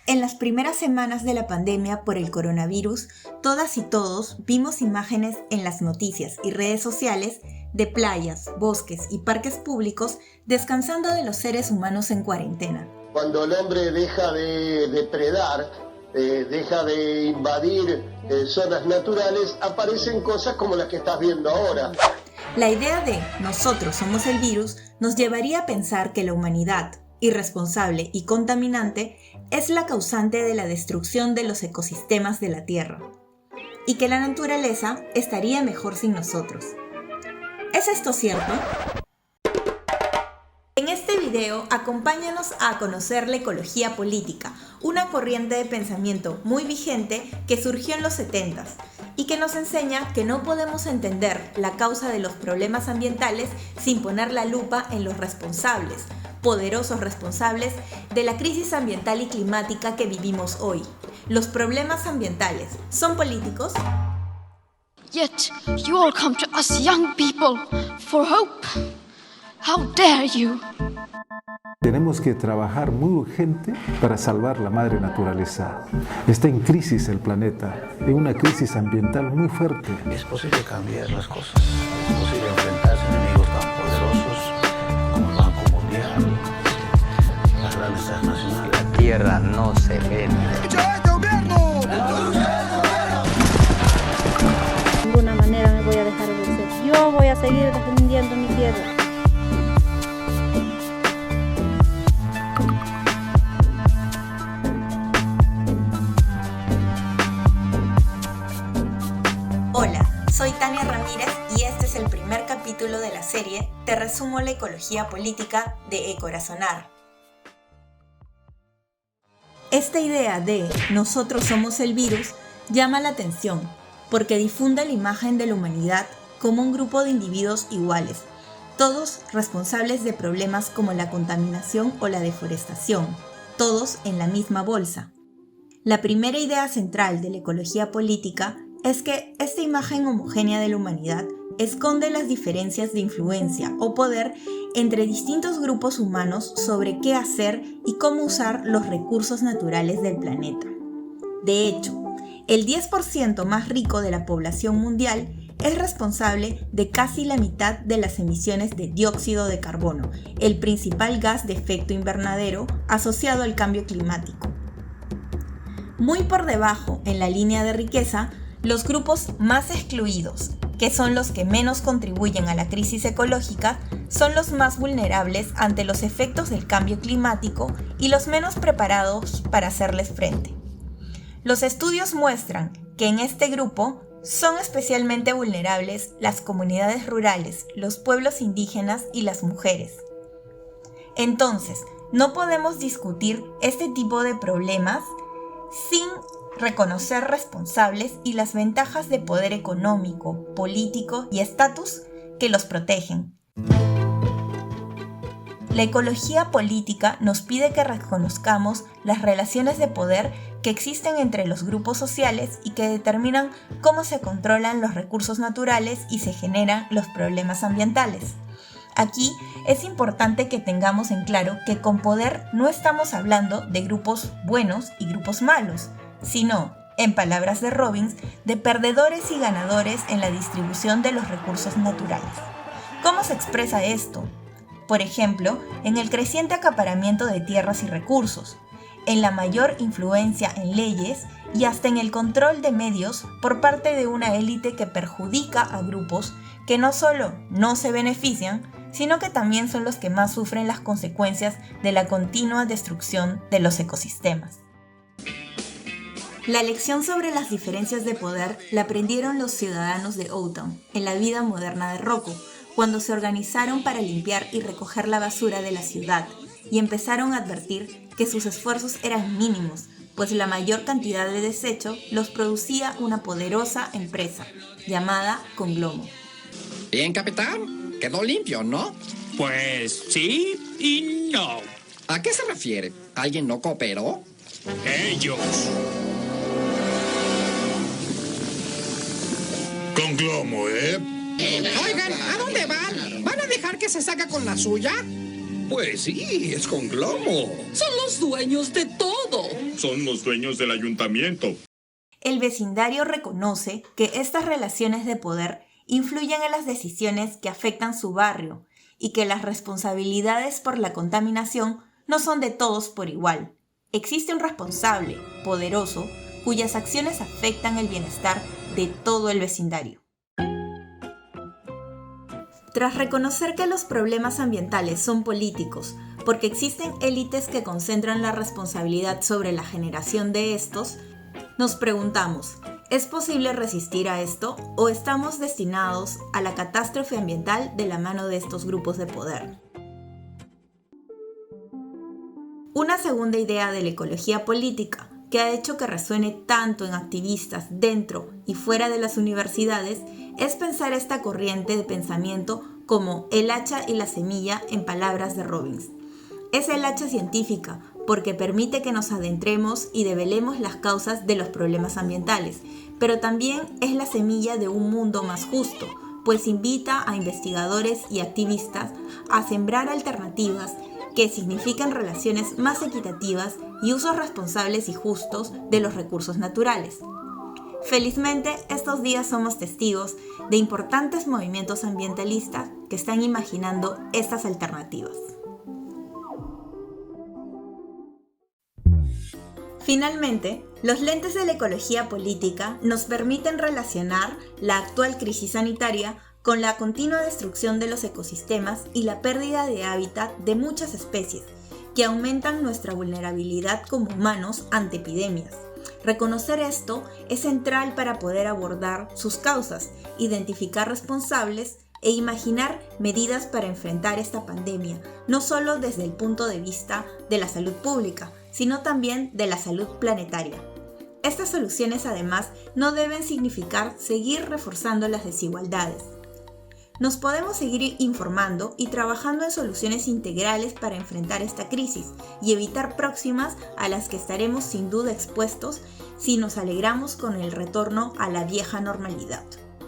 En las primeras semanas de la pandemia por el coronavirus, todas y todos vimos imágenes en las noticias y redes sociales de playas, bosques y parques públicos descansando de los seres humanos en cuarentena. Cuando el hombre deja de depredar, deja de invadir zonas naturales, aparecen cosas como las que estás viendo ahora. La idea de nosotros somos el virus nos llevaría a pensar que la humanidad, irresponsable y contaminante, es la causante de la destrucción de los ecosistemas de la Tierra, y que la naturaleza estaría mejor sin nosotros. ¿Es esto cierto? En este video, acompáñanos a conocer la ecología política, una corriente de pensamiento muy vigente que surgió en los 70s y que nos enseña que no podemos entender la causa de los problemas ambientales sin poner la lupa en los responsables, poderosos responsables de la crisis ambiental y climática que vivimos hoy. ¿Los problemas ambientales son políticos? Yet you all come to us young people for hope. How dare you? Tenemos que trabajar muy urgente para salvar la madre naturaleza. Está en crisis el planeta, en una crisis ambiental muy fuerte. Es posible cambiar las cosas, es posible enfrentarse a enemigos tan poderosos como el Banco Mundial, las grandes transnacionales. La tierra no se vende. De ninguna manera me voy a dejar vencer. Yo voy a seguir defendiendo mi tierra. Hola, soy Tania Ramírez y este es el primer capítulo de la serie Te resumo la ecología política de eCorazonar. Esta idea de nosotros somos el virus llama la atención porque difunde la imagen de la humanidad como un grupo de individuos iguales, todos responsables de problemas como la contaminación o la deforestación, todos en la misma bolsa. La primera idea central de la ecología política es que esta imagen homogénea de la humanidad esconde las diferencias de influencia o poder entre distintos grupos humanos sobre qué hacer y cómo usar los recursos naturales del planeta. De hecho, el 10% más rico de la población mundial es responsable de casi la mitad de las emisiones de dióxido de carbono, el principal gas de efecto invernadero asociado al cambio climático. Muy por debajo en la línea de riqueza, los grupos más excluidos, que son los que menos contribuyen a la crisis ecológica, son los más vulnerables ante los efectos del cambio climático y los menos preparados para hacerles frente. Los estudios muestran que en este grupo son especialmente vulnerables las comunidades rurales, los pueblos indígenas y las mujeres. Entonces, no podemos discutir este tipo de problemas sin reconocer responsables y las ventajas de poder económico, político y estatus que los protegen. La ecología política nos pide que reconozcamos las relaciones de poder que existen entre los grupos sociales y que determinan cómo se controlan los recursos naturales y se generan los problemas ambientales. Aquí es importante que tengamos en claro que con poder no estamos hablando de grupos buenos y grupos malos, sino, en palabras de Robbins, de perdedores y ganadores en la distribución de los recursos naturales. ¿Cómo se expresa esto? Por ejemplo, en el creciente acaparamiento de tierras y recursos, en la mayor influencia en leyes y hasta en el control de medios por parte de una élite que perjudica a grupos que no solo no se benefician, sino que también son los que más sufren las consecuencias de la continua destrucción de los ecosistemas. La lección sobre las diferencias de poder la aprendieron los ciudadanos de Oaktown en la vida moderna de Rocco, cuando se organizaron para limpiar y recoger la basura de la ciudad y empezaron a advertir que sus esfuerzos eran mínimos, pues la mayor cantidad de desecho los producía una poderosa empresa llamada Conglomo. Bien, capitán, quedó limpio, ¿no? Pues sí y no. ¿A qué se refiere? ¿Alguien no cooperó? Ellos. Conglomo, ¿eh? Oigan, ¿a dónde van? ¿Van a dejar que se saca con la suya? Pues sí, es con glomo. Son los dueños de todo. Son los dueños del ayuntamiento. El vecindario reconoce que estas relaciones de poder influyen en las decisiones que afectan su barrio y que las responsabilidades por la contaminación no son de todos por igual. Existe un responsable, poderoso, cuyas acciones afectan el bienestar de todo el vecindario. Tras reconocer que los problemas ambientales son políticos, porque existen élites que concentran la responsabilidad sobre la generación de estos, nos preguntamos, ¿es posible resistir a esto o estamos destinados a la catástrofe ambiental de la mano de estos grupos de poder? Una segunda idea de la ecología política que ha hecho que resuene tanto en activistas dentro y fuera de las universidades es pensar esta corriente de pensamiento como el hacha y la semilla en palabras de Robbins. Es el hacha científica porque permite que nos adentremos y develemos las causas de los problemas ambientales, pero también es la semilla de un mundo más justo, pues invita a investigadores y activistas a sembrar alternativas que significan relaciones más equitativas y usos responsables y justos de los recursos naturales. Felizmente, estos días somos testigos de importantes movimientos ambientalistas que están imaginando estas alternativas. Finalmente, los lentes de la ecología política nos permiten relacionar la actual crisis sanitaria con la continua destrucción de los ecosistemas y la pérdida de hábitat de muchas especies, que aumentan nuestra vulnerabilidad como humanos ante epidemias. Reconocer esto es central para poder abordar sus causas, identificar responsables e imaginar medidas para enfrentar esta pandemia, no solo desde el punto de vista de la salud pública, sino también de la salud planetaria. Estas soluciones además no deben significar seguir reforzando las desigualdades. Nos podemos seguir informando y trabajando en soluciones integrales para enfrentar esta crisis y evitar próximas a las que estaremos sin duda expuestos si nos alegramos con el retorno a la vieja normalidad.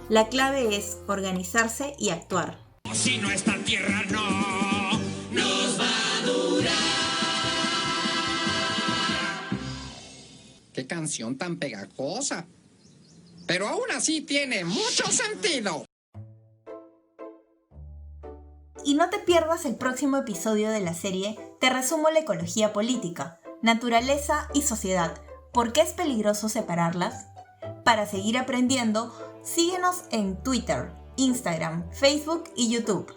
La clave es organizarse y actuar. Si no esta tierra no nos va a durar. ¡Qué canción tan pegajosa! Pero aún así tiene mucho sentido. Y no te pierdas el próximo episodio de la serie Te resumo la ecología política, naturaleza y sociedad. ¿Por qué es peligroso separarlas? Para seguir aprendiendo, síguenos en Twitter, Instagram, Facebook y YouTube.